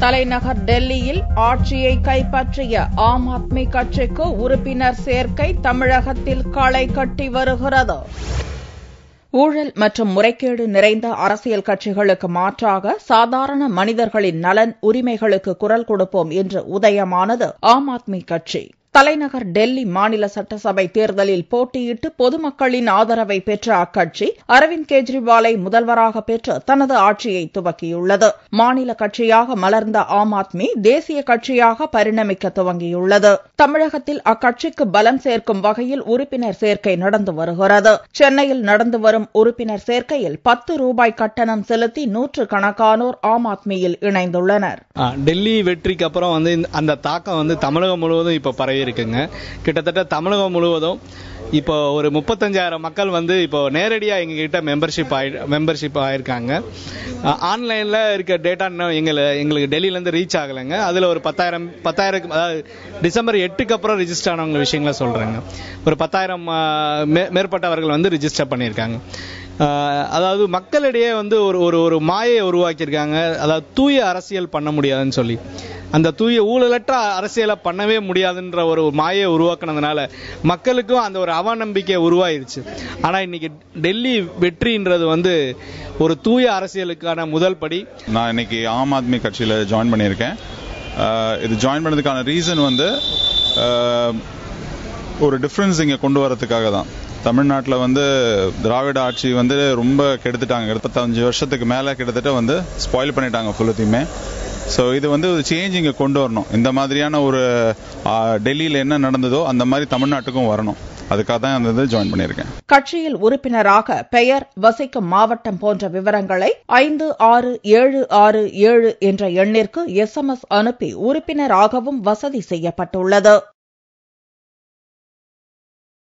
தலைநகர் டெல்லியில் ஆட்சியை கைப்பற்றிய ஆம் ஆத்மி கட்சிக்கு உறுப்பினர் சேர்க்கை தமிழகத்தில் களை கட்டி வருகிறது. ஊழல் மற்றும் முறைகேடு நிறைந்த அரசியல் கட்சிகளுக்கு மாற்றாக சாதாரண மனிதர்களின் நலன் உரிமைகளுக்கு குரல் கொடுப்போம் என்று உதயமானது ஆம் ஆத்மி கட்சி. தலைநகர் டெல்லி மாநில சட்டசபை தேர்தலில் போட்டியிட்டு பொதுமக்களின் ஆதரவை பெற்ற அக்கட்சி அரவிந்த் கெஜ்ரிவாலை முதல்வராக பெற்று தனது ஆட்சியை துவக்கியுள்ளது. மாநில கட்சியாக மலர்ந்த ஆம் ஆத்மி தேசிய கட்சியாக பரிணமிக்க துவங்கியுள்ளது. தமிழகத்தில் அக்கட்சிக்கு பலம் சேர்க்கும் வகையில் உறுப்பினர் சேர்க்கை நடந்து வருகிறது. சென்னையில் நடந்து வரும் உறுப்பினர் சேர்க்கையில் 10 ரூபாய் கட்டணம் செலுத்தி நூற்றுக்கணக்கானோர் ஆம் ஆத்மியில் இணைந்துள்ளனர். டெல்லி வெற்றிக்கு அப்புறம் அந்த தாக்கம் தமிழகம் முழுவதும் இப்ப பரவி இருக்குங்க. கிட்டத்தட்ட தமிழகம் முழுவதும் இப்போ ஒரு 35,000 மக்கள் இப்போ நேரடியா எங்ககிட்ட மெம்பர்ஷிப் ஆயிருக்காங்க. ஆன்லைன்ல இருக்க டேட்டா எங்களுக்கு டெல்லியில இருந்து ரீச் ஆகலைங்க. அதுல ஒரு 10,000 அதாவது டிசம்பர் 8க்கு அப்புறம் ரிஜிஸ்டர் ஆனவங்க விஷயங்கள சொல்றேங்க. ஒரு 10,000 மேற்பட்டவர்கள் ரிஜிஸ்டர் பண்ணியிருக்காங்க. அதாவது மக்களிடையே ஒரு மாயை உருவாக்கியிருக்காங்க. அதாவது தூய அரசியல் பண்ண முடியாதுன்னு சொல்லி, அந்த தூய ஊழலற்ற அரசியலை பண்ணவே முடியாதுன்ற ஒரு மாயை உருவாக்குனதுனால மக்களுக்கும் அந்த ஒரு அவநம்பிக்கை உருவாயிருச்சு. ஆனா இன்னைக்கு டெல்லி வெற்றின்றது ஒரு தூய அரசியலுக்கான முதல் படி. நான் இன்னைக்கு ஆம் ஆத்மி கட்சியில ஜாயின் பண்ணியிருக்கேன். இது ஜாயின் பண்ணதுக்கான ரீசன் ஒரு டிஃபரன்ஸ் இங்க கொண்டு வரதுக்காக தான். தமிழ்நாட்டில் திராவிட ஆட்சி ரொம்ப கெடுத்துட்டாங்க. 25 வருஷத்துக்கு மேல கிட்டத்தட்ட ஸ்பாயில் பண்ணிட்டாங்க ஃபுல்லத்தையுமே. ஸோ இது ஒரு சேஞ்ச் இங்க கொண்டு வரணும். இந்த மாதிரியான ஒரு டெல்லியில் என்ன நடந்ததோ அந்த மாதிரி தமிழ்நாட்டுக்கும் வரணும். அதுக்காக தான் ஜாயின் பண்ணியிருக்கேன். கட்சியில் உறுப்பினராக பெயர், வசிக்கும் மாவட்டம் போன்ற விவரங்களை 56767 என்ற எண்ணிற்கு SMS அனுப்பி உறுப்பினராகவும் வசதி செய்யப்பட்டுள்ளது.